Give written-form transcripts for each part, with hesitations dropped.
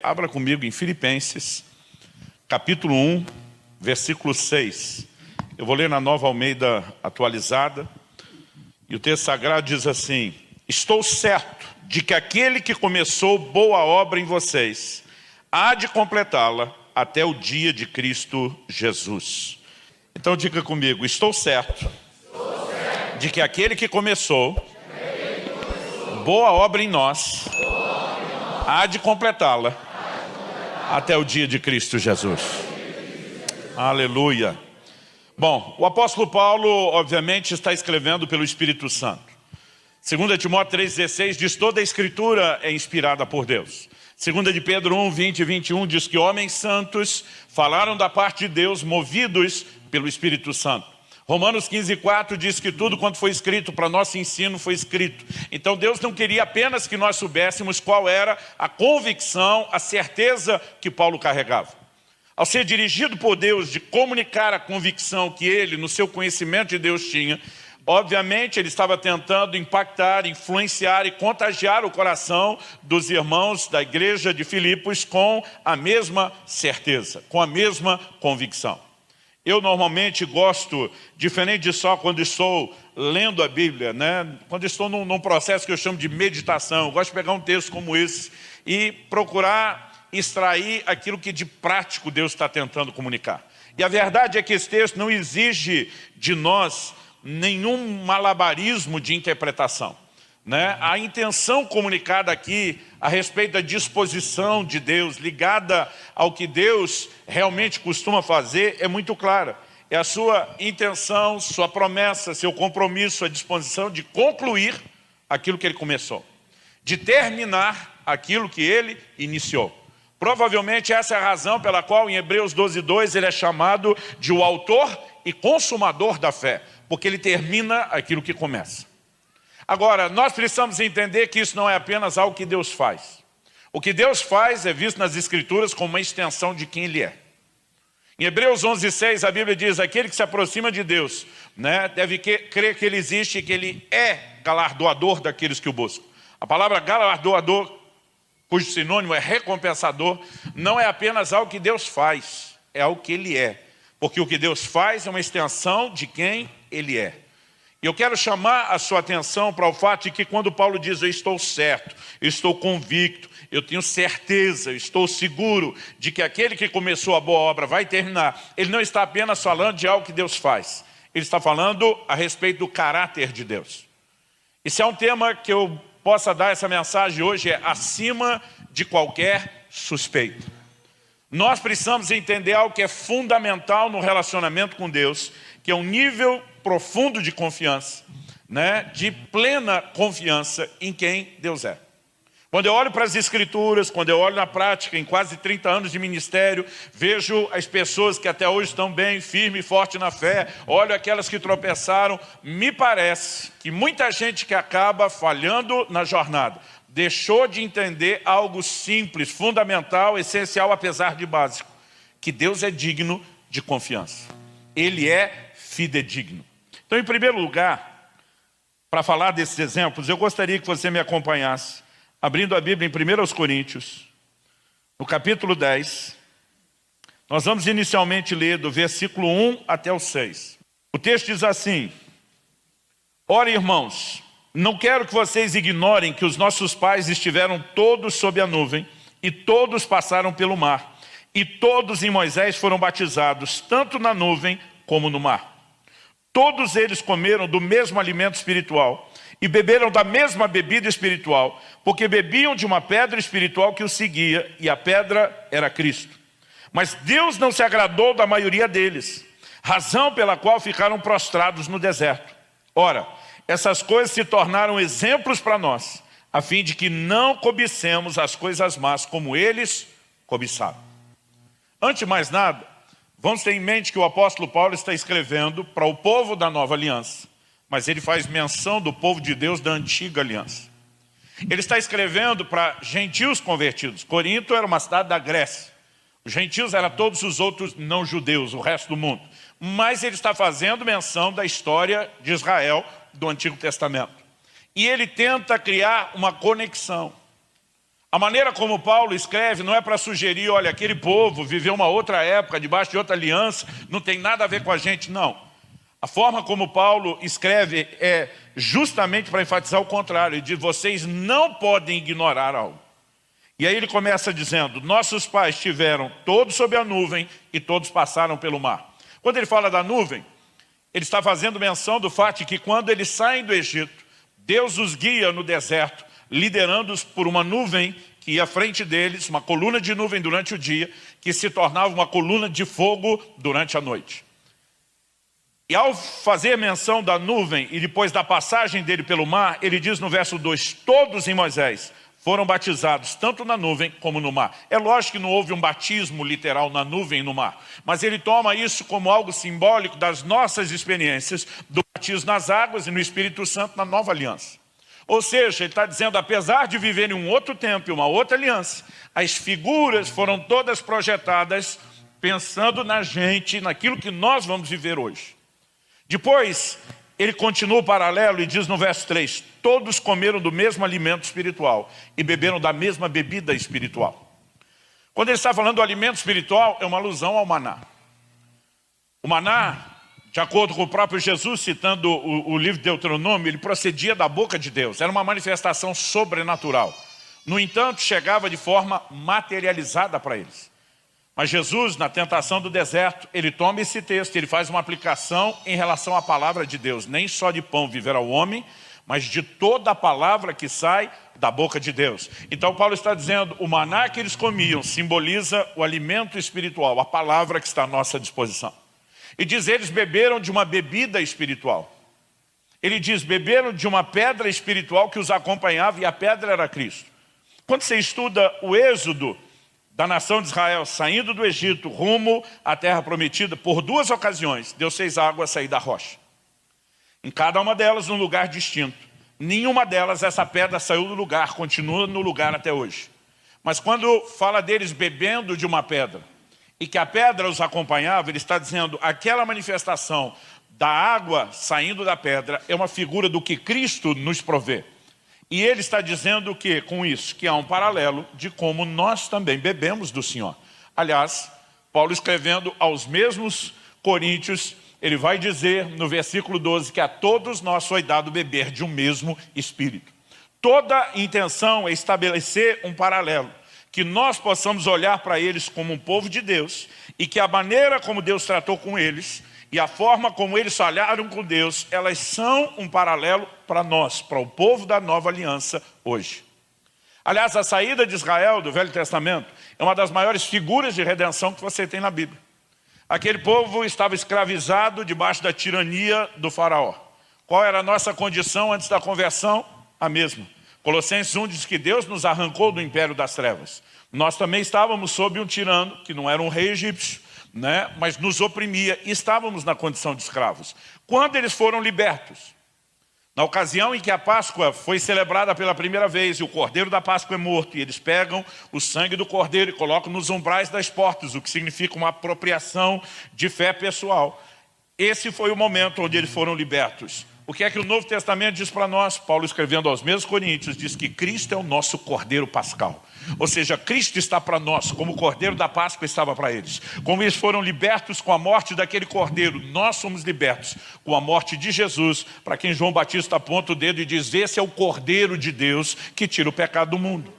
Abra comigo em Filipenses, capítulo 1, versículo 6. Eu vou ler na Nova Almeida atualizada. E o texto sagrado diz assim: estou certo de que aquele que começou boa obra em vocês há de completá-la até o dia de Cristo Jesus. Então diga comigo: estou certo de que aquele que começou boa obra em nós há de completá-la até o dia de Cristo Jesus. Aleluia. Bom, o apóstolo Paulo, obviamente, está escrevendo pelo Espírito Santo. 2 Timóteo 3,16 diz: toda a Escritura é inspirada por Deus. 2 de Pedro 1, 20 e 21 diz que homens santos falaram da parte de Deus, movidos pelo Espírito Santo. Romanos 15,4 diz que tudo quanto foi escrito para nosso ensino foi escrito. Então Deus não queria apenas que nós soubéssemos qual era a convicção, a certeza que Paulo carregava. Ao ser dirigido por Deus de comunicar a convicção que ele, no seu conhecimento de Deus, tinha, obviamente ele estava tentando impactar, influenciar e contagiar o coração dos irmãos da igreja de Filipos com a mesma certeza, com a mesma convicção. Eu normalmente gosto, diferente de só quando estou lendo a Bíblia, né? Quando estou num processo que eu chamo de meditação, eu gosto de pegar um texto como esse e procurar extrair aquilo que de prático Deus está tentando comunicar. E a verdade é que esse texto não exige de nós nenhum malabarismo de interpretação, né? A intenção comunicada aqui a respeito da disposição de Deus, ligada ao que Deus realmente costuma fazer, é muito clara. É a sua intenção, sua promessa, seu compromisso, a disposição de concluir aquilo que ele começou, de terminar aquilo que ele iniciou. Provavelmente essa é a razão pela qual em Hebreus 12:2 ele é chamado de o autor e consumador da fé, porque ele termina aquilo que começa. Agora, nós precisamos entender que isso não é apenas algo que Deus faz. O que Deus faz é visto nas Escrituras como uma extensão de quem Ele é. Em Hebreus 11:6 a Bíblia diz: aquele que se aproxima de Deus, né, deve crer que Ele existe e que Ele é galardoador daqueles que o buscam. A palavra galardoador, cujo sinônimo é recompensador, não é apenas algo que Deus faz, é algo que Ele é. Porque o que Deus faz é uma extensão de quem Ele é. E eu quero chamar a sua atenção para o fato de que quando Paulo diz: eu estou certo, eu estou convicto, eu tenho certeza, eu estou seguro de que aquele que começou a boa obra vai terminar, ele não está apenas falando de algo que Deus faz, ele está falando a respeito do caráter de Deus. E se é um tema que eu possa dar essa mensagem hoje, é acima de qualquer suspeita. Nós precisamos entender algo que é fundamental no relacionamento com Deus, que é um nível profundo de confiança, né? De plena confiança em quem Deus é. Quando eu olho para as Escrituras, quando eu olho na prática, em quase 30 anos de ministério, vejo as pessoas que até hoje estão bem, firme e forte na fé, olho aquelas que tropeçaram, me parece que muita gente que acaba falhando na jornada, deixou de entender algo simples, fundamental, essencial, apesar de básico, que Deus é digno de confiança. Ele é fidedigno. Então, em primeiro lugar, para falar desses exemplos, eu gostaria que você me acompanhasse, abrindo a Bíblia em 1 Coríntios, no capítulo 10. Nós vamos inicialmente ler do versículo 1 até o 6. O texto diz assim: ora, irmãos, não quero que vocês ignorem que os nossos pais estiveram todos sob a nuvem, e todos passaram pelo mar, e todos em Moisés foram batizados, tanto na nuvem como no mar. Todos eles comeram do mesmo alimento espiritual e beberam da mesma bebida espiritual, porque bebiam de uma pedra espiritual que os seguia, e a pedra era Cristo. Mas Deus não se agradou da maioria deles, razão pela qual ficaram prostrados no deserto. Ora, essas coisas se tornaram exemplos para nós, a fim de que não cobicemos as coisas más como eles cobiçaram. Antes de mais nada, vamos ter em mente que o apóstolo Paulo está escrevendo para o povo da nova aliança, mas ele faz menção do povo de Deus da antiga aliança. Ele está escrevendo para gentios convertidos. Corinto era uma cidade da Grécia. Os gentios eram todos os outros não judeus, o resto do mundo. Mas ele está fazendo menção da história de Israel do Antigo Testamento. E ele tenta criar uma conexão. A maneira como Paulo escreve não é para sugerir, olha, aquele povo viveu uma outra época, debaixo de outra aliança, não tem nada a ver com a gente, não. A forma como Paulo escreve é justamente para enfatizar o contrário. Ele diz, vocês não podem ignorar algo. E aí ele começa dizendo, nossos pais estiveram todos sob a nuvem e todos passaram pelo mar. Quando ele fala da nuvem, ele está fazendo menção do fato de que quando eles saem do Egito, Deus os guia no deserto, liderando-os por uma nuvem que ia à frente deles, uma coluna de nuvem durante o dia, que se tornava uma coluna de fogo durante a noite. E ao fazer menção da nuvem e depois da passagem dele pelo mar, ele diz no verso 2, todos em Moisés foram batizados tanto na nuvem como no mar. É lógico que não houve um batismo literal na nuvem e no mar, mas ele toma isso como algo simbólico das nossas experiências do batismo nas águas e no Espírito Santo na nova aliança. Ou seja, ele está dizendo, apesar de viver em um outro tempo e uma outra aliança, as figuras foram todas projetadas pensando na gente, naquilo que nós vamos viver hoje. Depois, ele continua o paralelo e diz no verso 3, todos comeram do mesmo alimento espiritual e beberam da mesma bebida espiritual. Quando ele está falando do alimento espiritual, é uma alusão ao maná. O maná, de acordo com o próprio Jesus, citando o livro de Deuteronômio, ele procedia da boca de Deus, era uma manifestação sobrenatural. No entanto, chegava de forma materializada para eles. Mas Jesus, na tentação do deserto, ele toma esse texto, ele faz uma aplicação em relação à palavra de Deus. Nem só de pão viverá o homem, mas de toda a palavra que sai da boca de Deus. Então Paulo está dizendo, o maná que eles comiam simboliza o alimento espiritual, a palavra que está à nossa disposição. E diz, eles beberam de uma bebida espiritual. Ele diz, beberam de uma pedra espiritual que os acompanhava e a pedra era Cristo. Quando você estuda o êxodo da nação de Israel, saindo do Egito, rumo à terra prometida, por duas ocasiões, Deus fez água sair da rocha. Em cada uma delas, num lugar distinto. Nenhuma delas, essa pedra saiu do lugar, continua no lugar até hoje. Mas quando fala deles bebendo de uma pedra, e que a pedra os acompanhava, ele está dizendo, aquela manifestação da água saindo da pedra é uma figura do que Cristo nos provê. E ele está dizendo que, com isso, que há um paralelo de como nós também bebemos do Senhor. Aliás, Paulo escrevendo aos mesmos coríntios, ele vai dizer no versículo 12 que a todos nós foi dado beber de um mesmo Espírito. Toda intenção é estabelecer um paralelo, que nós possamos olhar para eles como um povo de Deus e que a maneira como Deus tratou com eles e a forma como eles olharam com Deus, elas são um paralelo para nós, para o povo da nova aliança hoje. Aliás, a saída de Israel do Velho Testamento é uma das maiores figuras de redenção que você tem na Bíblia. Aquele povo estava escravizado debaixo da tirania do faraó. Qual era a nossa condição antes da conversão? A mesma. Colossenses 1 diz que Deus nos arrancou do império das trevas. Nós também estávamos sob um tirano, que não era um rei egípcio, mas nos oprimia e estávamos na condição de escravos. Quando eles foram libertos, na ocasião em que a Páscoa foi celebrada pela primeira vez e o cordeiro da Páscoa é morto, e eles pegam o sangue do cordeiro e colocam nos umbrais das portas, o que significa uma apropriação de fé pessoal. Esse foi o momento onde eles foram libertos. O que é que o Novo Testamento diz para nós? Paulo, escrevendo aos mesmos coríntios, diz que Cristo é o nosso cordeiro pascal. Ou seja, Cristo está para nós, como o cordeiro da Páscoa estava para eles. Como eles foram libertos com a morte daquele cordeiro, nós somos libertos com a morte de Jesus, para quem João Batista aponta o dedo e diz, esse é o cordeiro de Deus que tira o pecado do mundo.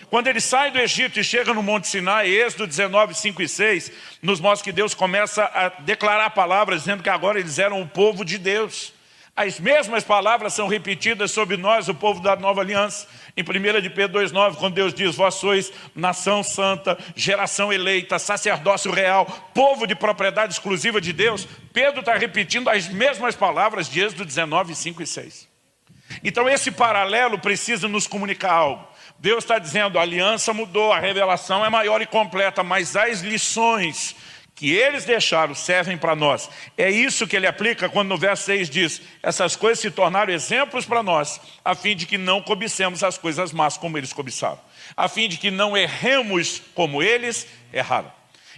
Quando eles saem do Egito e chegam no Monte Sinai, Êxodo 19, 5 e 6, nos mostra que Deus começa a declarar palavras, dizendo que agora eles eram o povo de Deus. As mesmas palavras são repetidas sobre nós, o povo da nova aliança. Em 1 de Pedro 2,9, quando Deus diz, vós sois nação santa, geração eleita, sacerdócio real, povo de propriedade exclusiva de Deus, Pedro está repetindo as mesmas palavras de Êxodo 19, 5 e 6. Então esse paralelo precisa nos comunicar algo. Deus está dizendo, a aliança mudou, a revelação é maior e completa, mas as lições que eles deixaram servem para nós. É isso que ele aplica quando no verso 6 diz, essas coisas se tornaram exemplos para nós, a fim de que não cobicemos as coisas más como eles cobiçaram, a fim de que não erremos como eles erraram.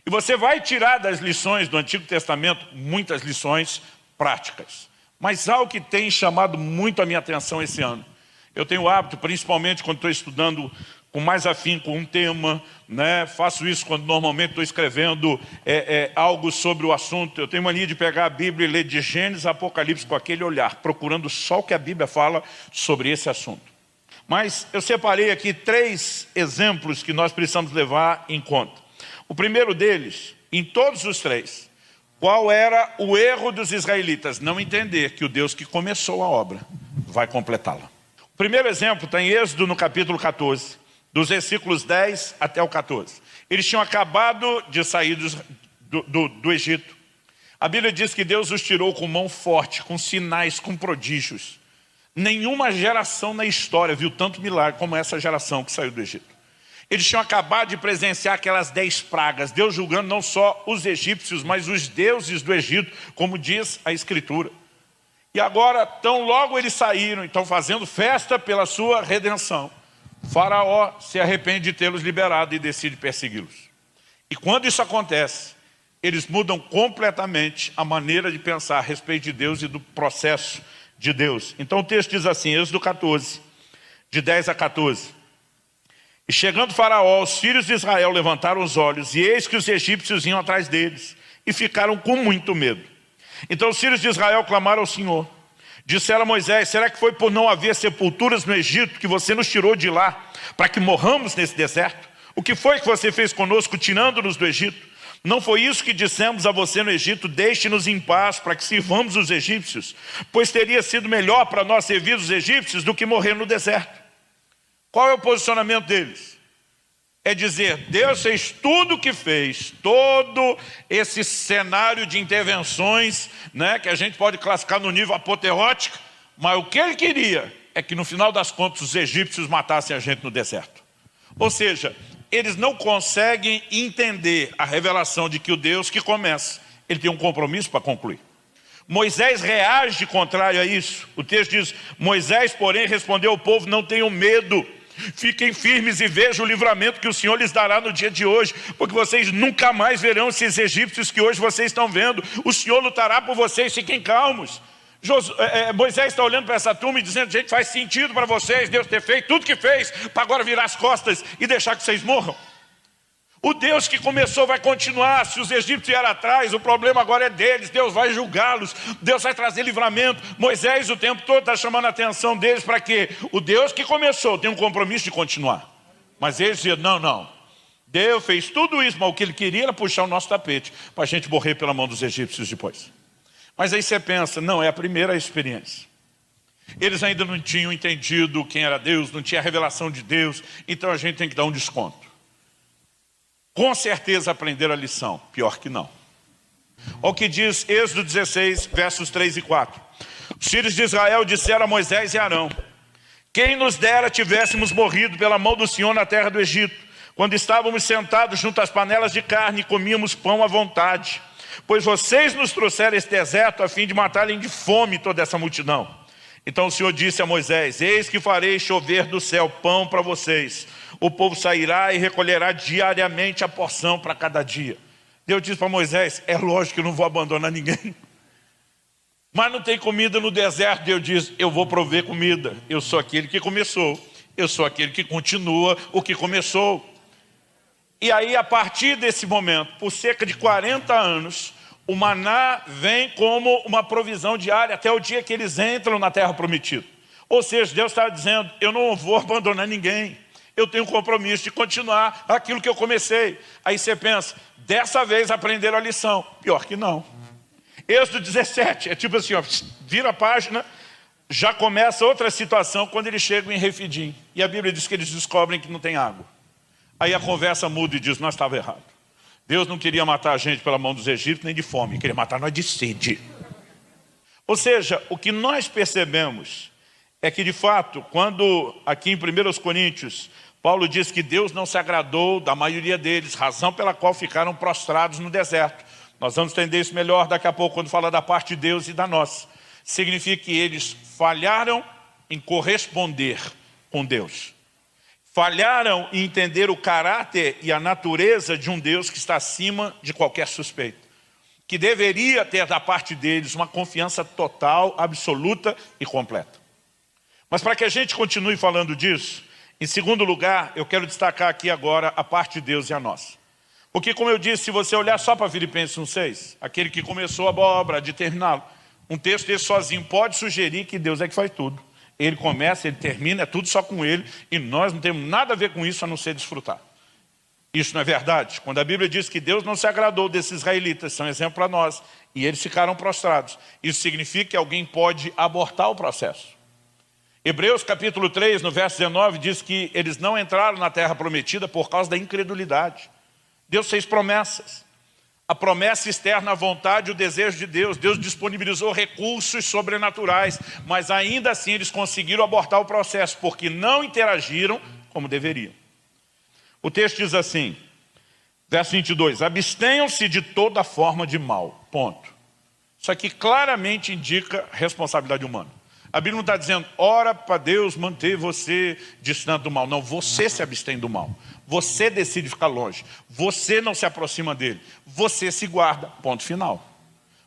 E você vai tirar das lições do Antigo Testamento muitas lições práticas. Mas algo que tem chamado muito a minha atenção esse ano, eu tenho o hábito, principalmente quando estou estudando com mais afinco um tema, né? Faço isso quando normalmente estou escrevendo algo sobre o assunto. Eu tenho mania de pegar a Bíblia e ler de Gênesis a Apocalipse com aquele olhar, procurando só o que a Bíblia fala sobre esse assunto. Mas eu separei aqui 3 exemplos que nós precisamos levar em conta. O primeiro deles, em todos os 3, qual era o erro dos israelitas? Não entender que o Deus que começou a obra vai completá-la. O primeiro exemplo está em Êxodo, no capítulo 14, dos versículos 10 até o 14. Eles tinham acabado de sair do Egito. A Bíblia diz que Deus os tirou com mão forte, com sinais, com prodígios. Nenhuma geração na história viu tanto milagre como essa geração que saiu do Egito. Eles tinham acabado de presenciar aquelas 10 pragas, Deus julgando não só os egípcios, mas os deuses do Egito, como diz a Escritura. E agora, tão logo eles saíram, estão fazendo festa pela sua redenção. Faraó se arrepende de tê-los liberado e decide persegui-los. E quando isso acontece, eles mudam completamente a maneira de pensar a respeito de Deus e do processo de Deus. Então o texto diz assim, Êxodo 14, de 10 a 14. E chegando Faraó, os filhos de Israel levantaram os olhos, e eis que os egípcios iam atrás deles, e ficaram com muito medo. Então os filhos de Israel clamaram ao Senhor. Disseram a Moisés, será que foi por não haver sepulturas no Egito que você nos tirou de lá, para que morramos nesse deserto? O que foi que você fez conosco, tirando-nos do Egito? Não foi isso que dissemos a você no Egito, deixe-nos em paz para que sirvamos os egípcios, pois teria sido melhor para nós servir os egípcios do que morrer no deserto. Qual é o posicionamento deles? É dizer, Deus fez tudo o que fez, todo esse cenário de intervenções, né, que a gente pode classificar no nível apoteótico, mas o que ele queria é que no final das contas os egípcios matassem a gente no deserto. Ou seja, eles não conseguem entender a revelação de que o Deus que começa, ele tem um compromisso para concluir. Moisés reage contrário a isso. O texto diz, Moisés, porém, respondeu ao povo, não tenham medo, fiquem firmes e vejam o livramento que o Senhor lhes dará no dia de hoje, porque vocês nunca mais verão esses egípcios que hoje vocês estão vendo. O Senhor lutará por vocês, fiquem calmos. Moisés está olhando para essa turma e dizendo, gente, faz sentido para vocês Deus ter feito tudo que fez para agora virar as costas e deixar que vocês morram. O Deus que começou vai continuar. Se os egípcios vieram atrás, o problema agora é deles. Deus vai julgá-los, Deus vai trazer livramento. Moisés o tempo todo está chamando a atenção deles para que o Deus que começou tem um compromisso de continuar. Mas eles diziam, não, Deus fez tudo isso, mas o que ele queria era puxar o nosso tapete para a gente morrer pela mão dos egípcios depois. Mas aí você pensa, não, é a primeira experiência. Eles ainda não tinham entendido quem era Deus, não tinha a revelação de Deus, então a gente tem que dar um desconto. Com certeza aprenderam a lição, pior que não. Olha o que diz Êxodo 16, versos 3 e 4. Os filhos de Israel disseram a Moisés e Arão, quem nos dera tivéssemos morrido pela mão do Senhor na terra do Egito, quando estávamos sentados junto às panelas de carne e comíamos pão à vontade. Pois vocês nos trouxeram esse deserto a fim de matarem de fome toda essa multidão. Então o Senhor disse a Moisés, eis que farei chover do céu pão para vocês. O povo sairá e recolherá diariamente a porção para cada dia. Deus disse para Moisés, é lógico que eu não vou abandonar ninguém. Mas não tem comida no deserto. Deus diz, eu vou prover comida. Eu sou aquele que começou. Eu sou aquele que continua o que começou. E aí, a partir desse momento, por cerca de 40 anos, o maná vem como uma provisão diária até o dia que eles entram na terra prometida. Ou seja, Deus estava dizendo, eu não vou abandonar ninguém. Eu tenho um compromisso de continuar aquilo que eu comecei. Aí você pensa, dessa vez aprenderam a lição. Pior que não. Êxodo 17, é tipo assim, ó, vira a página, já começa outra situação quando eles chegam em Refidim. E a Bíblia diz que eles descobrem que não tem água. Aí a conversa muda e diz, nós estávamos errados. Deus não queria matar a gente pela mão dos egípcios nem de fome, queria matar nós de sede. Ou seja, o que nós percebemos é que de fato, quando aqui em 1 Coríntios, Paulo diz que Deus não se agradou da maioria deles, razão pela qual ficaram prostrados no deserto. Nós vamos entender isso melhor daqui a pouco quando falar da parte de Deus e da nossa. Significa que eles falharam em corresponder com Deus. Falharam em entender o caráter e a natureza de um Deus que está acima de qualquer suspeito. Que deveria ter da parte deles uma confiança total, absoluta e completa. Mas para que a gente continue falando disso, Em segundo lugar, eu quero destacar aqui agora a parte de Deus e a nossa. Porque, como eu disse, se você olhar só para Filipenses 1,6, aquele que começou a boa obra, de terminá-lo, um texto desse sozinho pode sugerir que Deus é que faz tudo. Ele começa, ele termina, é tudo só com ele, e nós não temos nada a ver com isso a não ser desfrutar. Isso não é verdade? Quando a Bíblia diz que Deus não se agradou desses israelitas, são exemplo para nós, e eles ficaram prostrados, isso significa que alguém pode abortar o processo. Hebreus capítulo 3, no verso 19, diz que eles não entraram na terra prometida por causa da incredulidade. Deus fez promessas. A promessa externa, a vontade e o desejo de Deus. Deus disponibilizou recursos sobrenaturais, mas ainda assim eles conseguiram abortar o processo, porque não interagiram como deveriam. O texto diz assim, verso 22, abstenham-se de toda forma de mal, ponto. Isso aqui claramente indica responsabilidade humana. A Bíblia não está dizendo, ora para Deus manter você distante do mal. Não, você se abstém do mal. Você decide ficar longe. Você não se aproxima dele. Você se guarda, ponto final.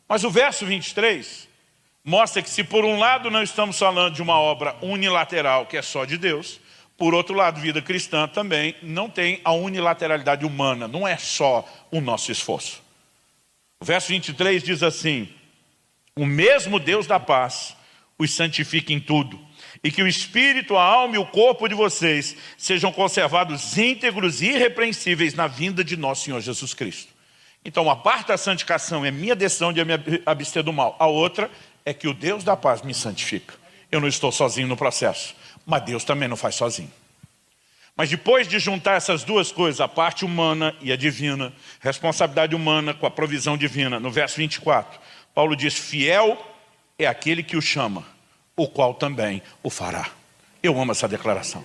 Mas o verso 23 mostra que se por um lado não estamos falando de uma obra unilateral, que é só de Deus, por outro lado, vida cristã também não tem a unilateralidade humana. Não é só o nosso esforço. O verso 23 diz assim, o mesmo Deus da paz os santifique em tudo, e que o espírito, a alma e o corpo de vocês sejam conservados íntegros e irrepreensíveis na vinda de nosso Senhor Jesus Cristo. Então, a parte da santificação é minha decisão de me abster do mal. A outra é que o Deus da paz me santifica. Eu não estou sozinho no processo, mas Deus também não faz sozinho. Mas depois de juntar essas duas coisas, a parte humana e a divina, responsabilidade humana com a provisão divina, no verso 24, Paulo diz, fiel é aquele que o chama, o qual também o fará. Eu amo essa declaração.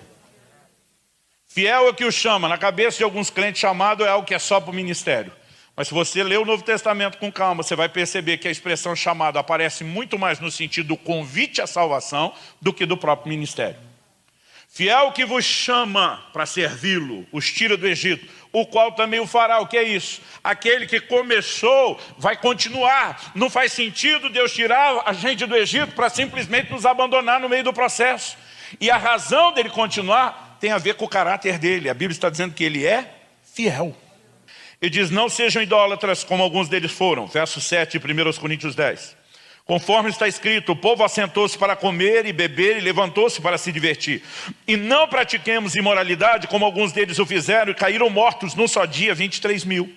Fiel é o que o chama. Na cabeça de alguns crentes, chamado é algo que é só para o ministério. Mas se você ler o Novo Testamento com calma, você vai perceber que a expressão chamado aparece muito mais no sentido do convite à salvação do que do próprio ministério. Fiel que vos chama para servi-lo, os tira do Egito, o qual também o fará. O que é isso? Aquele que começou vai continuar. Não faz sentido Deus tirar a gente do Egito para simplesmente nos abandonar no meio do processo. E a razão dele continuar tem a ver com o caráter dele. A Bíblia está dizendo que ele é fiel. Ele diz, não sejam idólatras como alguns deles foram. Verso 7 de 1 Coríntios 10. Conforme está escrito, o povo assentou-se para comer e beber e levantou-se para se divertir. E não pratiquemos imoralidade como alguns deles o fizeram e caíram mortos num só dia 23.000.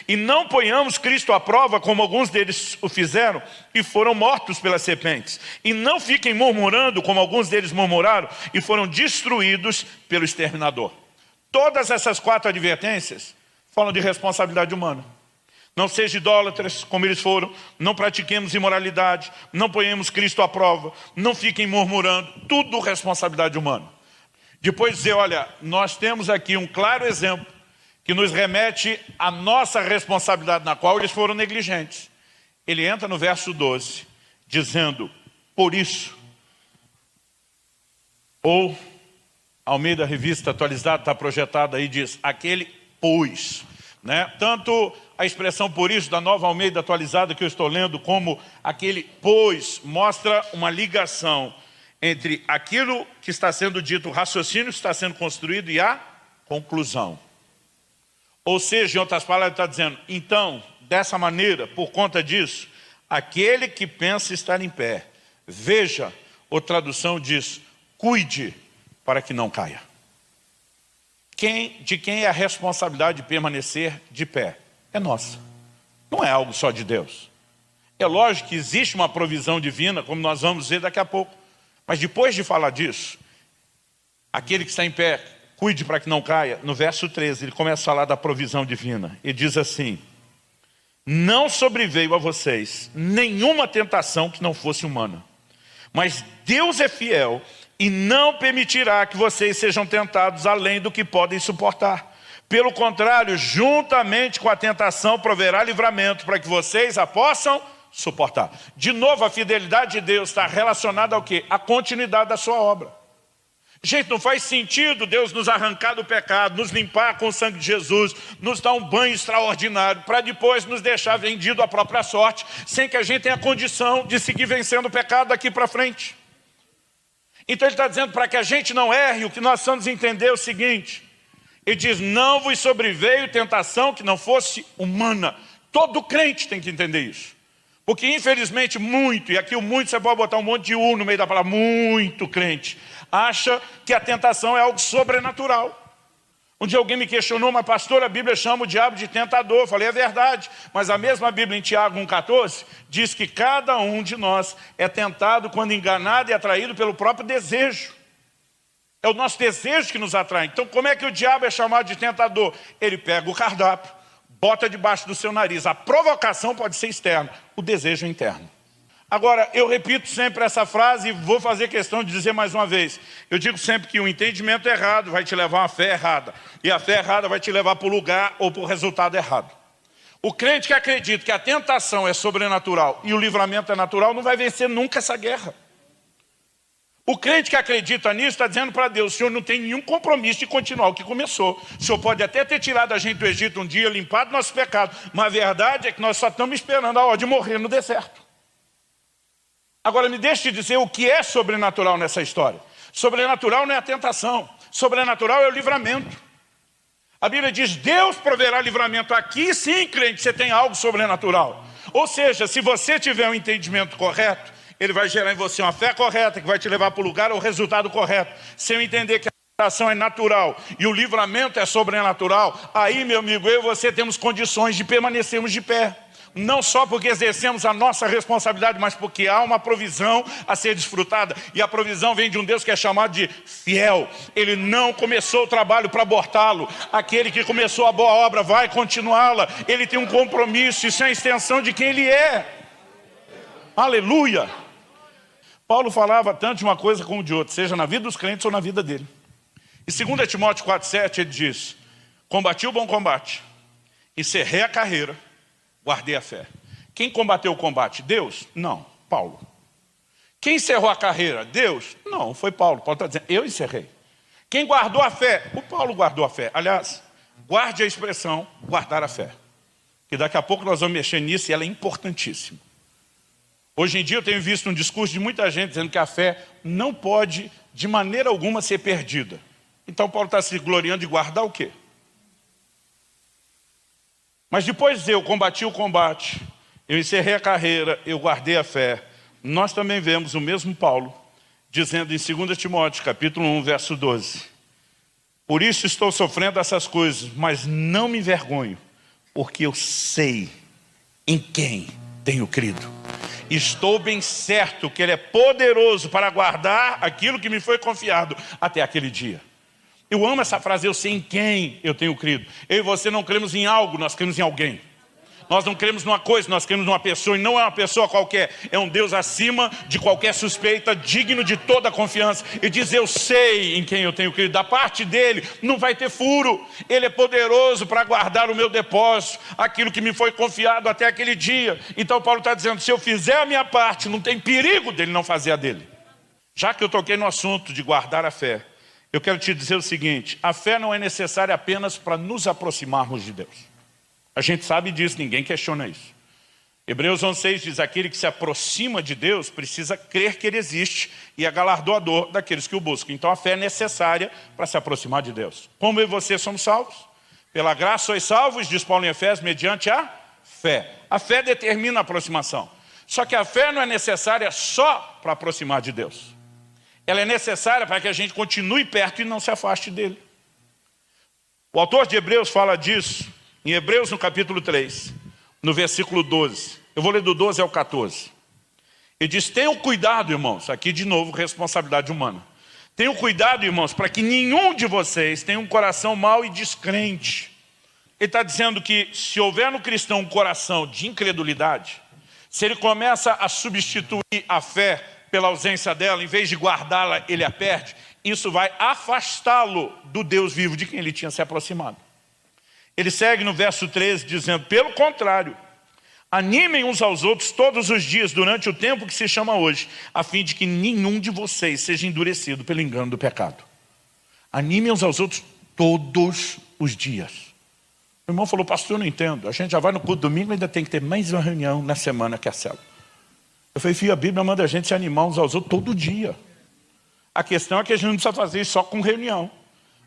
E não ponhamos Cristo à prova como alguns deles o fizeram e foram mortos pelas serpentes. E não fiquem murmurando como alguns deles murmuraram e foram destruídos pelo exterminador. Todas essas 4 advertências falam de responsabilidade humana. Não sejam idólatras como eles foram, não pratiquemos imoralidade, não ponhamos Cristo à prova, não fiquem murmurando, tudo responsabilidade humana. Depois dizer, olha, nós temos aqui um claro exemplo que nos remete à nossa responsabilidade na qual eles foram negligentes. Ele entra no verso 12, dizendo, por isso, ou Almeida Revista Atualizada está projetada aí, diz, aquele pois, né? Tanto a expressão por isso da Nova Almeida Atualizada que eu estou lendo, como aquele pois, mostra uma ligação entre aquilo que está sendo dito, o raciocínio que está sendo construído e a conclusão. Ou seja, em outras palavras, está dizendo, então, dessa maneira, por conta disso, aquele que pensa estar em pé, veja, ou tradução diz, cuide para que não caia. De quem é a responsabilidade de permanecer de pé? É nossa. Não é algo só de Deus. É lógico que existe uma provisão divina, como nós vamos ver daqui a pouco. Mas depois de falar disso, aquele que está em pé, cuide para que não caia. No verso 13, ele começa a falar da provisão divina. Ele diz assim, não sobreveio a vocês nenhuma tentação que não fosse humana. Mas Deus é fiel e não permitirá que vocês sejam tentados além do que podem suportar. Pelo contrário, juntamente com a tentação proverá livramento para que vocês a possam suportar. De novo, a fidelidade de Deus está relacionada ao quê? A continuidade da sua obra. Gente, não faz sentido Deus nos arrancar do pecado, nos limpar com o sangue de Jesus, nos dar um banho extraordinário, para depois nos deixar vendido à própria sorte, sem que a gente tenha condição de seguir vencendo o pecado daqui para frente. Então ele está dizendo para que a gente não erre, o que nós precisamos entender é o seguinte. Ele diz, não vos sobreveio tentação que não fosse humana. Todo crente tem que entender isso. Porque infelizmente muito, e aqui o muito você pode botar um monte de U no meio da palavra, muito crente, acha que a tentação é algo sobrenatural. Um dia alguém me questionou, mas pastor, a Bíblia chama o diabo de tentador. Eu falei, é verdade, mas a mesma Bíblia em Tiago 1,14 diz que cada um de nós é tentado quando enganado e atraído pelo próprio desejo. É o nosso desejo que nos atrai. Então como é que o diabo é chamado de tentador? Ele pega o cardápio, bota debaixo do seu nariz. A provocação pode ser externa, o desejo é interno. Agora, eu repito sempre essa frase e vou fazer questão de dizer mais uma vez. Eu digo sempre que o entendimento errado vai te levar a uma fé errada. E a fé errada vai te levar para o lugar ou para o resultado errado. O crente que acredita que a tentação é sobrenatural e o livramento é natural não vai vencer nunca essa guerra. O crente que acredita nisso está dizendo para Deus, o Senhor não tem nenhum compromisso de continuar o que começou. O Senhor pode até ter tirado a gente do Egito um dia, limpado nosso pecado, mas a verdade é que nós só estamos esperando a hora de morrer no deserto. Agora me deixe te dizer o que é sobrenatural nessa história. Sobrenatural não é a tentação, sobrenatural é o livramento. A Bíblia diz, Deus proverá livramento. Aqui sim, crente, você tem algo sobrenatural. Ou seja, se você tiver um entendimento correto, ele vai gerar em você uma fé correta, que vai te levar para o lugar ou o resultado correto. Se eu entender que a tentação é natural e o livramento é sobrenatural, aí, meu amigo, eu e você temos condições de permanecermos de pé. Não só porque exercemos a nossa responsabilidade, mas porque há uma provisão a ser desfrutada. E a provisão vem de um Deus que é chamado de fiel. Ele não começou o trabalho para abortá-lo. Aquele que começou a boa obra vai continuá-la. Ele tem um compromisso, isso é a extensão de quem ele é. Aleluia! Paulo falava tanto de uma coisa como de outra, seja na vida dos crentes ou na vida dele. E 2 Timóteo 4,7 ele diz, combati o bom combate, encerrei a carreira, guardei a fé. Quem combateu o combate? Deus? Não, Paulo. Quem encerrou a carreira? Deus? Não, foi Paulo. Paulo está dizendo, eu encerrei. Quem guardou a fé? O Paulo guardou a fé. Aliás, guarde a expressão, guardar a fé. Que daqui a pouco nós vamos mexer nisso e ela é importantíssima. Hoje em dia eu tenho visto um discurso de muita gente dizendo que a fé não pode, de maneira alguma, ser perdida. Então Paulo está se gloriando de guardar o quê? Mas depois eu combati o combate, eu encerrei a carreira, eu guardei a fé. Nós também vemos o mesmo Paulo dizendo em 2 Timóteo, capítulo 1, verso 12. Por isso estou sofrendo essas coisas, mas não me envergonho, porque eu sei em quem tenho crido. Estou bem certo que Ele é poderoso para guardar aquilo que me foi confiado até aquele dia. Eu amo essa frase, eu sei em quem eu tenho crido. Eu e você não cremos em algo, nós cremos em alguém. Nós não cremos numa coisa, nós cremos numa pessoa. E não é uma pessoa qualquer, é um Deus acima de qualquer suspeita, digno de toda confiança. E diz, eu sei em quem eu tenho crido. Da parte dele não vai ter furo. Ele é poderoso para guardar o meu depósito, aquilo que me foi confiado até aquele dia. Então Paulo está dizendo, se eu fizer a minha parte, não tem perigo dele não fazer a dele. Já que eu toquei no assunto de guardar a fé, eu quero te dizer o seguinte, a fé não é necessária apenas para nos aproximarmos de Deus. A gente sabe disso, ninguém questiona isso. Hebreus 11,6 diz, aquele que se aproxima de Deus precisa crer que Ele existe e é galardoador daqueles que o buscam. Então a fé é necessária para se aproximar de Deus. Como eu e você somos salvos? Pela graça sois salvos, diz Paulo em Efésios, mediante a fé. A fé determina a aproximação. Só que a fé não é necessária só para aproximar de Deus. Ela é necessária para que a gente continue perto e não se afaste dele. O autor de Hebreus fala disso em Hebreus no capítulo 3, no versículo 12. Eu vou ler do 12 ao 14. Ele diz, tenham cuidado, irmãos, aqui de novo responsabilidade humana. Tenham cuidado, irmãos, para que nenhum de vocês tenha um coração mau e descrente. Ele está dizendo que se houver no cristão um coração de incredulidade, se ele começa a substituir a fé pela ausência dela, em vez de guardá-la, ele a perde, isso vai afastá-lo do Deus vivo de quem ele tinha se aproximado. Ele segue no verso 13 dizendo, pelo contrário, animem uns aos outros todos os dias durante o tempo que se chama hoje, a fim de que nenhum de vocês seja endurecido pelo engano do pecado. Animem uns aos outros todos os dias. O irmão falou, pastor, eu não entendo, a gente já vai no culto domingo, ainda tem que ter mais uma reunião na semana que é a célula. Eu falei, filho, a Bíblia manda a gente se animar uns aos outros todo dia. A questão é que a gente não precisa fazer isso só com reunião.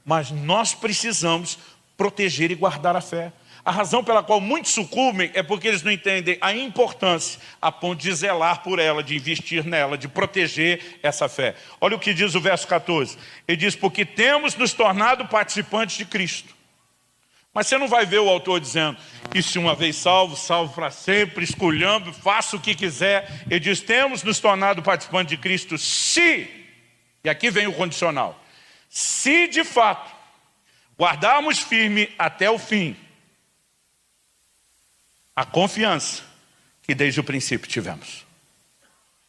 Mas nós precisamos proteger e guardar a fé. A razão pela qual muitos sucumbem é porque eles não entendem a importância a ponto de zelar por ela, de investir nela, de proteger essa fé. Olha o que diz o verso 14. Ele diz, porque temos nos tornado participantes de Cristo. Mas você não vai ver o autor dizendo, e se uma vez salvo, salvo para sempre, escolhendo, faça o que quiser. Ele diz, temos nos tornado participantes de Cristo se, e aqui vem o condicional, se de fato guardarmos firme até o fim a confiança que desde o princípio tivemos.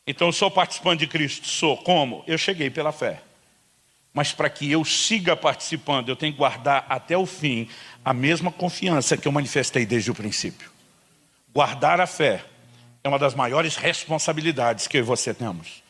Então eu sou participante de Cristo, sou como? Eu cheguei pela fé. Mas para que eu siga participando, eu tenho que guardar até o fim a mesma confiança que eu manifestei desde o princípio. Guardar a fé é uma das maiores responsabilidades que eu e você temos.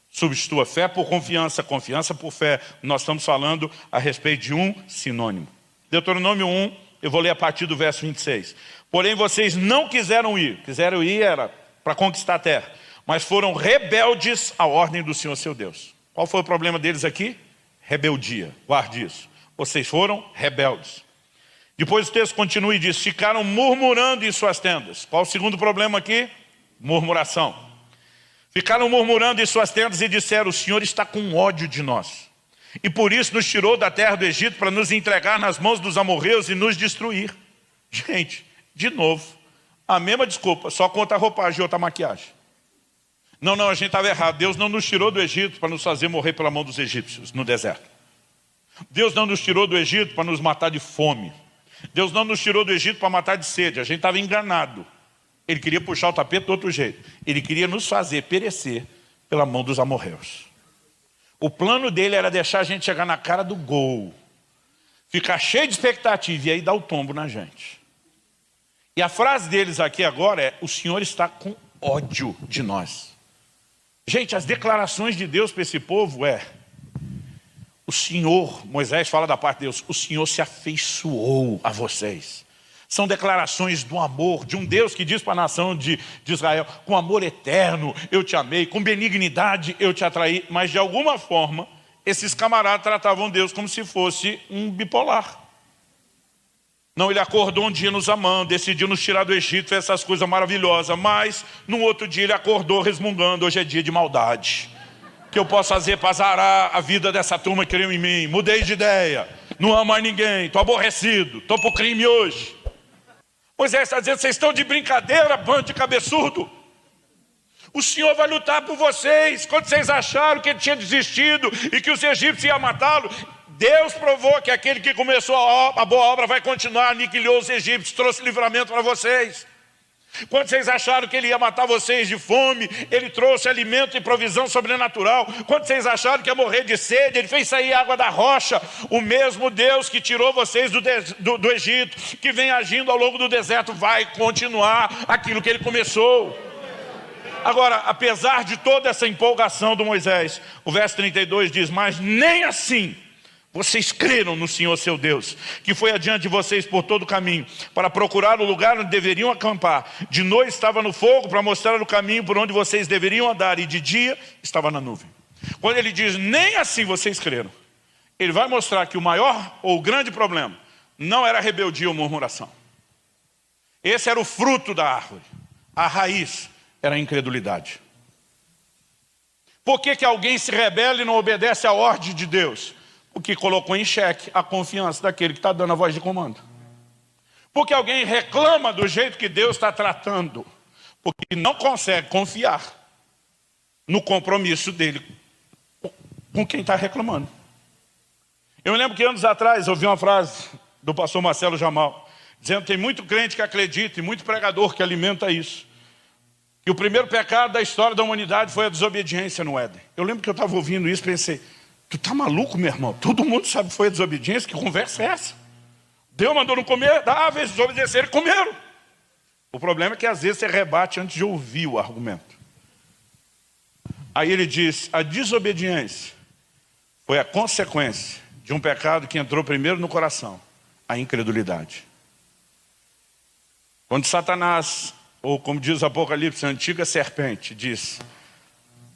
Substitua fé por confiança, confiança por fé. Nós estamos falando a respeito de um sinônimo. Deuteronômio 1, eu vou ler a partir do verso 26. Porém vocês não quiseram ir era para conquistar a terra, mas foram rebeldes à ordem do Senhor seu Deus. Qual foi o problema deles aqui? Rebeldia, guarde isso. Vocês foram rebeldes. Depois o texto continua e diz, ficaram murmurando em suas tendas. Qual o segundo problema aqui? Murmuração. Ficaram murmurando em suas tendas e disseram, o Senhor está com ódio de nós. E por isso nos tirou da terra do Egito para nos entregar nas mãos dos amorreus e nos destruir. Gente, de novo, a mesma desculpa, só com outra roupagem e outra maquiagem. Não, a gente estava errado. Deus não nos tirou do Egito para nos fazer morrer pela mão dos egípcios no deserto. Deus não nos tirou do Egito para nos matar de fome. Deus não nos tirou do Egito para matar de sede. A gente estava enganado. Ele queria puxar o tapete do outro jeito. Ele queria nos fazer perecer pela mão dos amorreus. O plano dele era deixar a gente chegar na cara do gol, ficar cheio de expectativa e aí dar o tombo na gente. E a frase deles aqui agora é, o Senhor está com ódio de nós. Gente, as declarações de Deus para esse povo o Senhor, Moisés fala da parte de Deus, o Senhor se afeiçoou a vocês. São declarações do amor, de um Deus que diz para a nação de Israel, com amor eterno eu te amei, com benignidade eu te atraí. Mas de alguma forma, esses camaradas tratavam Deus como se fosse um bipolar. Não, ele acordou um dia nos amando, decidiu nos tirar do Egito, fez essas coisas maravilhosas, mas no outro dia ele acordou resmungando, hoje é dia de maldade. O que eu posso fazer para azarar a vida dessa turma que creu em mim? Mudei de ideia, não amo mais ninguém, estou aborrecido, estou para o crime hoje. Moisés está dizendo, vocês estão de brincadeira, bando de cabeçudo. O Senhor vai lutar por vocês. Quando vocês acharam que ele tinha desistido e que os egípcios iam matá-lo, Deus provou que aquele que começou a boa obra vai continuar, aniquilou os egípcios, trouxe livramento para vocês. Quando vocês acharam que ele ia matar vocês de fome, ele trouxe alimento e provisão sobrenatural. Quando vocês acharam que ia morrer de sede, ele fez sair água da rocha. O mesmo Deus que tirou vocês do Egito, que vem agindo ao longo do deserto, vai continuar aquilo que ele começou. Agora, apesar de toda essa empolgação do Moisés, o verso 32 diz, mas nem assim vocês creram no Senhor seu Deus, que foi adiante de vocês por todo o caminho, para procurar o lugar onde deveriam acampar. De noite estava no fogo para mostrar o caminho por onde vocês deveriam andar, e de dia estava na nuvem. Quando ele diz, nem assim vocês creram, ele vai mostrar que o maior ou o grande problema não era a rebeldia ou murmuração. Esse era o fruto da árvore. A raiz era a incredulidade. Por que alguém se rebela e não obedece à ordem de Deus? Porque colocou em xeque a confiança daquele que está dando a voz de comando. Porque alguém reclama do jeito que Deus está tratando. Porque não consegue confiar no compromisso dele com quem está reclamando. Eu me lembro que anos atrás eu ouvi uma frase do pastor Marcelo Jamal, dizendo que tem muito crente que acredita e muito pregador que alimenta isso. Que o primeiro pecado da história da humanidade foi a desobediência no Éden. Eu lembro que eu estava ouvindo isso e pensei, tu tá maluco, meu irmão? Todo mundo sabe que foi a desobediência, que conversa é essa? Deus mandou não comer, vezes desobedeceram e comeram. O problema é que às vezes você rebate antes de ouvir o argumento. Aí ele diz, a desobediência foi a consequência de um pecado que entrou primeiro no coração, a incredulidade. Quando Satanás, ou como diz o Apocalipse, a antiga serpente, diz,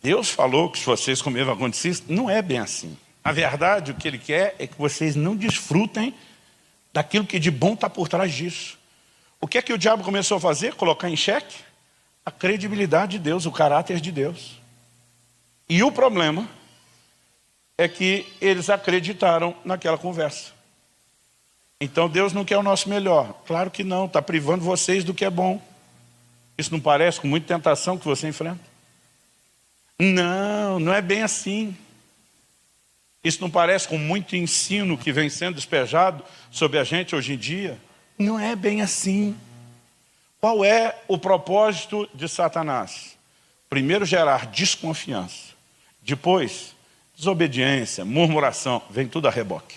Deus falou que se vocês comerem vai acontecer isso. Não é bem assim. Na verdade, o que Ele quer é que vocês não desfrutem daquilo que de bom está por trás disso. O que é que o diabo começou a fazer? Colocar em xeque a credibilidade de Deus, o caráter de Deus. E o problema é que eles acreditaram naquela conversa. Então Deus não quer o nosso melhor. Claro que não, está privando vocês do que é bom. Isso não parece com muita tentação que você enfrenta? Não, não é bem assim. Isso não parece com muito ensino que vem sendo despejado sobre a gente hoje em dia? Não é bem assim. Qual é o propósito de Satanás? Primeiro, gerar desconfiança. Depois, desobediência, murmuração. Vem tudo a reboque.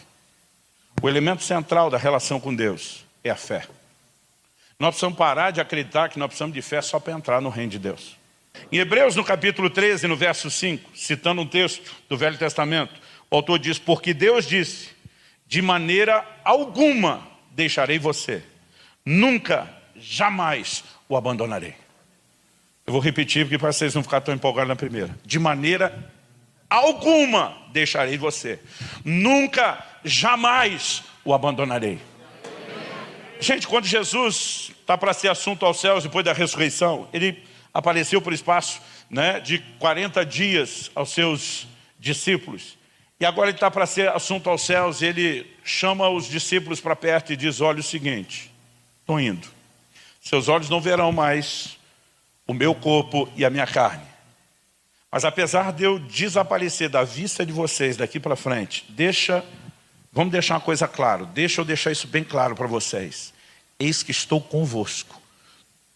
O elemento central da relação com Deus é a fé. Nós precisamos parar de acreditar que nós precisamos de fé só para entrar no reino de Deus. Em Hebreus, no capítulo 13, no verso 5, citando um texto do Velho Testamento, o autor diz: porque Deus disse, de maneira alguma deixarei você, nunca, jamais o abandonarei. Eu vou repetir porque para vocês não ficarem tão empolgados na primeira. De maneira alguma deixarei você, nunca, jamais o abandonarei. Gente, quando Jesus está para ser assunto aos céus depois da ressurreição, Ele apareceu por espaço, de 40 dias aos seus discípulos. E agora Ele está para ser assunto aos céus, Ele chama os discípulos para perto e diz: olha o seguinte, estou indo. Seus olhos não verão mais o meu corpo e a minha carne. Mas apesar de eu desaparecer da vista de vocês daqui para frente, vamos deixar uma coisa clara, deixa eu deixar isso bem claro para vocês. Eis que estou convosco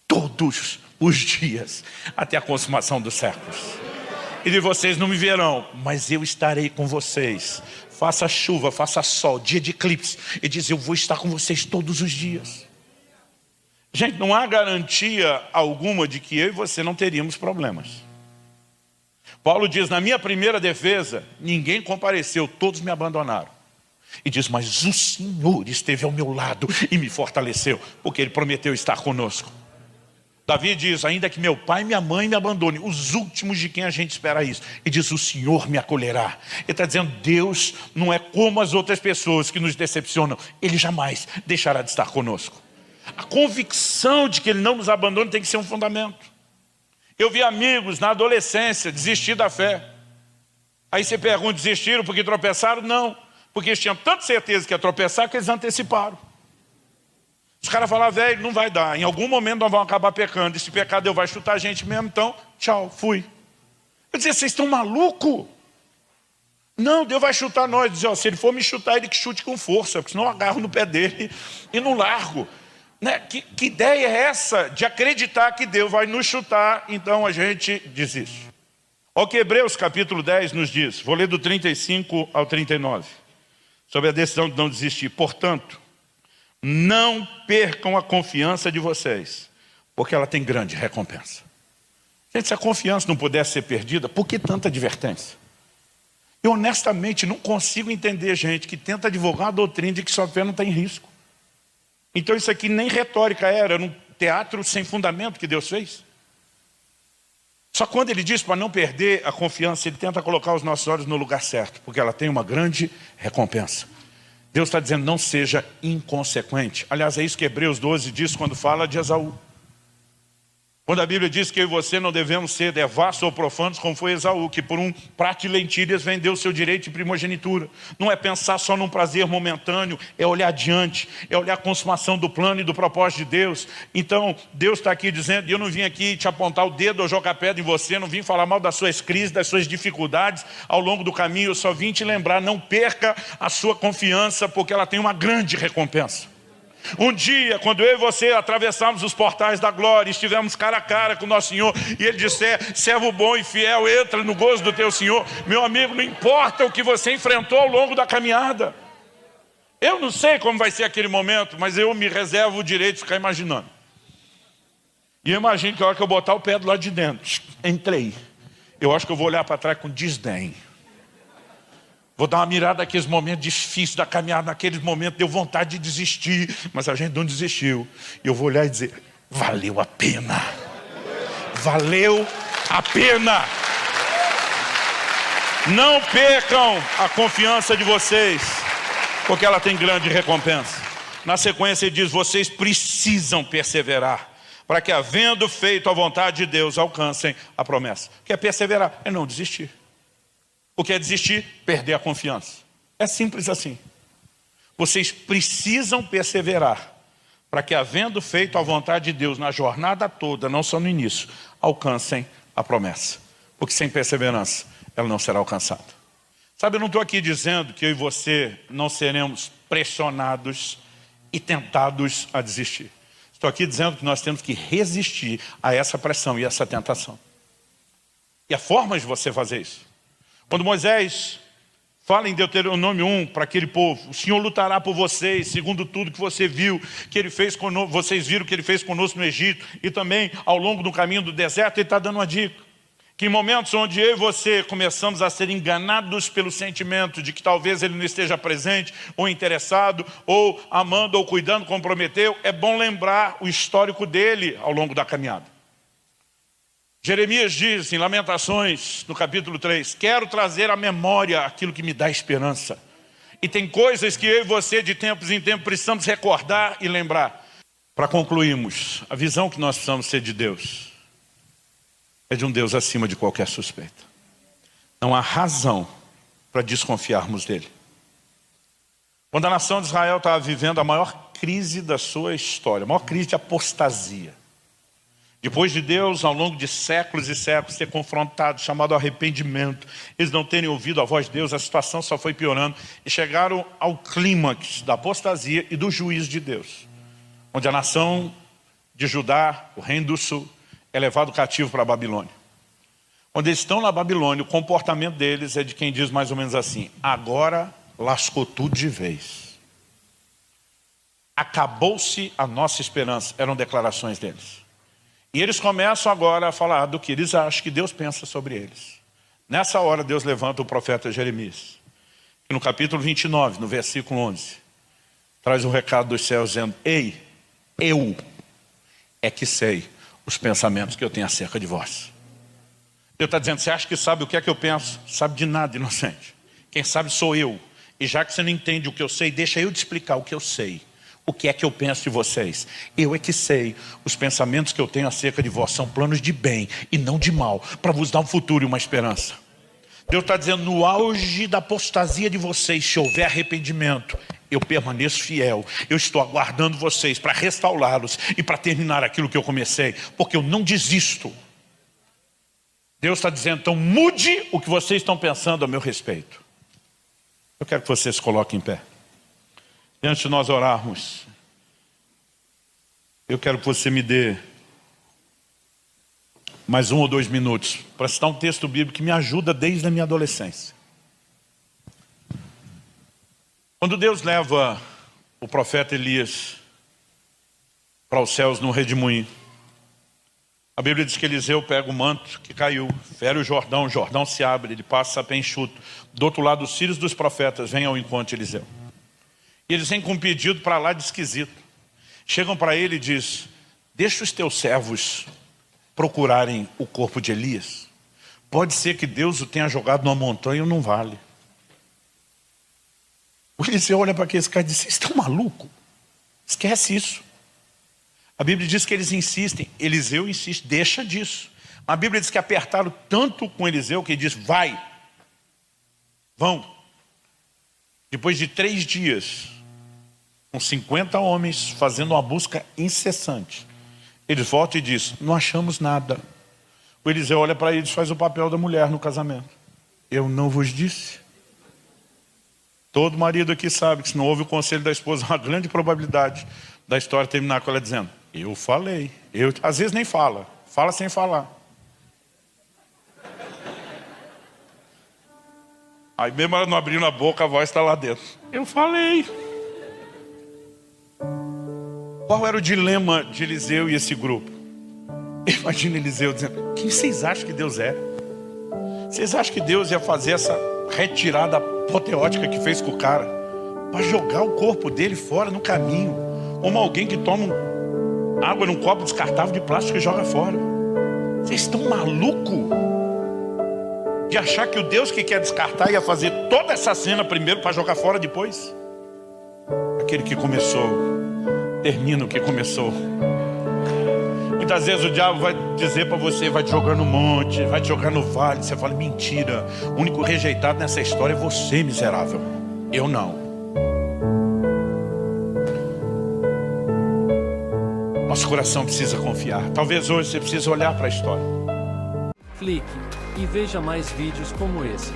todos os dias, até a consumação dos séculos. E de vocês não me verão, mas eu estarei com vocês. Faça chuva, faça sol, dia de eclipse. E diz: eu vou estar com vocês todos os dias. Gente, não há garantia alguma de que eu e você não teríamos problemas. Paulo diz: na minha primeira defesa, ninguém compareceu, todos me abandonaram. E diz: mas o Senhor esteve ao meu lado e me fortaleceu, porque Ele prometeu estar conosco. Davi diz: ainda que meu pai e minha mãe me abandonem, os últimos de quem a gente espera isso. E diz: o Senhor me acolherá. Ele está dizendo: Deus não é como as outras pessoas que nos decepcionam. Ele jamais deixará de estar conosco. A convicção de que Ele não nos abandona tem que ser um fundamento. Eu vi amigos na adolescência desistir da fé. Aí você pergunta: desistiram porque tropeçaram? Não, porque eles tinham tanta certeza que ia tropeçar que eles anteciparam. Os caras falaram: velho, não vai dar, em algum momento nós vamos acabar pecando, esse pecado Deus vai chutar a gente mesmo, então tchau, fui. Eu dizia: vocês estão malucos? Não, Deus vai chutar nós. Eu dizia: se Ele for me chutar, Ele que chute com força, porque senão eu agarro no pé dele e não largo. Que ideia é essa de acreditar que Deus vai nos chutar, então a gente desiste? Olha o que Hebreus capítulo 10 nos diz, vou ler do 35 ao 39, sobre a decisão de não desistir. Portanto, não percam a confiança de vocês, porque ela tem grande recompensa. Gente, se a confiança não pudesse ser perdida, por que tanta advertência? Eu honestamente não consigo entender gente que tenta divulgar a doutrina de que sua fé não está em risco. Então isso aqui nem retórica era um teatro sem fundamento que Deus fez. Só quando Ele diz para não perder a confiança, Ele tenta colocar os nossos olhos no lugar certo, porque ela tem uma grande recompensa. Deus está dizendo: não seja inconsequente. Aliás, é isso que Hebreus 12 diz quando fala de Esaú. Quando a Bíblia diz que eu e você não devemos ser devassos ou profanos como foi Esaú, que por um prato de lentilhas vendeu o seu direito de primogenitura. Não é pensar só num prazer momentâneo, é olhar adiante, é olhar a consumação do plano e do propósito de Deus. Então, Deus está aqui dizendo: eu não vim aqui te apontar o dedo ou jogar pedra em você, não vim falar mal das suas crises, das suas dificuldades ao longo do caminho, eu só vim te lembrar: não perca a sua confiança, porque ela tem uma grande recompensa. Um dia, quando eu e você atravessarmos os portais da glória, estivermos cara a cara com o nosso Senhor, e Ele disser: servo bom e fiel, entra no gozo do teu Senhor. Meu amigo, não importa o que você enfrentou ao longo da caminhada. Eu não sei como vai ser aquele momento, mas eu me reservo o direito de ficar imaginando. E eu imagino que a hora que eu botar o pé do lado de dentro, entrei, eu acho que eu vou olhar para trás com desdém. Vou dar uma mirada naqueles momentos difíceis da caminhada, naqueles momentos deu vontade de desistir, mas a gente não desistiu. E eu vou olhar e dizer: valeu a pena. Valeu a pena. Não percam a confiança de vocês, porque ela tem grande recompensa. Na sequência ele diz, vocês precisam perseverar, para que havendo feito a vontade de Deus, alcancem a promessa. O que é perseverar? É não desistir. O que é desistir? Perder a confiança. É simples assim. Vocês precisam perseverar, para que havendo feito a vontade de Deus na jornada toda, não só no início, alcancem a promessa. Porque sem perseverança, ela não será alcançada. Sabe, eu não estou aqui dizendo que eu e você não seremos pressionados e tentados a desistir. Estou aqui dizendo que nós temos que resistir a essa pressão e essa tentação. E há formas de você fazer isso. Quando Moisés fala em Deuteronômio 1 para aquele povo, o Senhor lutará por vocês, segundo tudo que você viu, que Ele fez conosco, vocês viram que Ele fez conosco no Egito, e também ao longo do caminho do deserto. Ele está dando uma dica. Que em momentos onde eu e você começamos a ser enganados pelo sentimento de que talvez Ele não esteja presente, ou interessado, ou amando, ou cuidando, comprometeu, é bom lembrar o histórico dele ao longo da caminhada. Jeremias diz em Lamentações, no capítulo 3, quero trazer à memória aquilo que me dá esperança. E tem coisas que eu e você de tempos em tempos precisamos recordar e lembrar. Para concluirmos, a visão que nós precisamos ter de Deus é de um Deus acima de qualquer suspeita. Não há razão para desconfiarmos dele. Quando a nação de Israel estava vivendo a maior crise da sua história, a maior crise de apostasia, depois de Deus, ao longo de séculos e séculos, ter confrontado, chamado ao arrependimento, eles não terem ouvido a voz de Deus, a situação só foi piorando, e chegaram ao clímax da apostasia e do juízo de Deus, onde a nação de Judá, o reino do sul, é levado cativo para a Babilônia. Quando eles estão na Babilônia, o comportamento deles é de quem diz mais ou menos assim, agora lascou tudo de vez. Acabou-se a nossa esperança, eram declarações deles. E eles começam agora a falar do que eles acham que Deus pensa sobre eles. Nessa hora Deus levanta o profeta Jeremias, que no capítulo 29, no versículo 11, traz um recado dos céus dizendo, ei, eu é que sei os pensamentos que eu tenho acerca de vós. Deus está dizendo, você acha que sabe o que é que eu penso? Sabe de nada, inocente. Quem sabe sou eu. E já que você não entende o que eu sei, deixa eu te explicar o que eu sei. O que é que eu penso de vocês? Eu é que sei. Os pensamentos que eu tenho acerca de vós são planos de bem e não de mal, para vos dar um futuro e uma esperança. Deus está dizendo, no auge da apostasia de vocês, se houver arrependimento, eu permaneço fiel. Eu estou aguardando vocês para restaurá-los e para terminar aquilo que eu comecei, porque eu não desisto. Deus está dizendo, então mude o que vocês estão pensando a meu respeito. Eu quero que vocês se coloquem em pé. E antes de nós orarmos, eu quero que você me dê mais 1 ou 2 minutos para citar um texto bíblico que me ajuda desde a minha adolescência. Quando Deus leva o profeta Elias para os céus no redemoinho, a Bíblia diz que Eliseu pega o manto que caiu, fere o Jordão se abre, ele passa a pé enxuto. Do outro lado, os filhos dos profetas vêm ao encontro de Eliseu. E eles vêm com um pedido para lá de esquisito. Chegam para ele e diz, deixa os teus servos procurarem o corpo de Elias. Pode ser que Deus o tenha jogado numa montanha e não vale. O Eliseu olha para aqueles caras e diz, vocês estão malucos? Esquece isso. A Bíblia diz que eles insistem. Eliseu insiste, deixa disso. A Bíblia diz que apertaram tanto com Eliseu que ele diz, vai, vão. Depois de 3 dias, com 50 homens fazendo uma busca incessante, eles voltam e dizem, não achamos nada. O Eliseu olha para eles e faz o papel da mulher no casamento. Eu não vos disse? Todo marido aqui sabe que se não houve o conselho da esposa, há uma grande probabilidade da história terminar com ela dizendo, eu falei. Às vezes nem fala sem falar. Aí mesmo ela não abrindo a boca, a voz está lá dentro. Eu falei. Qual era o dilema de Eliseu e esse grupo? Imagina Eliseu dizendo, quem vocês acham que Deus é? Vocês acham que Deus ia fazer essa retirada apoteótica que fez com o cara para jogar o corpo dele fora no caminho, como alguém que toma água num copo descartável de plástico e joga fora? Vocês estão malucos? De achar que o Deus que quer descartar ia fazer toda essa cena primeiro para jogar fora depois. Aquele que começou, termina o que começou. Muitas vezes o diabo vai dizer para você, vai te jogar no monte, vai te jogar no vale. Você fala, mentira, o único rejeitado nessa história é você, miserável. Eu não. Nosso coração precisa confiar. Talvez hoje você precise olhar para a história. Clique e veja mais vídeos como esse.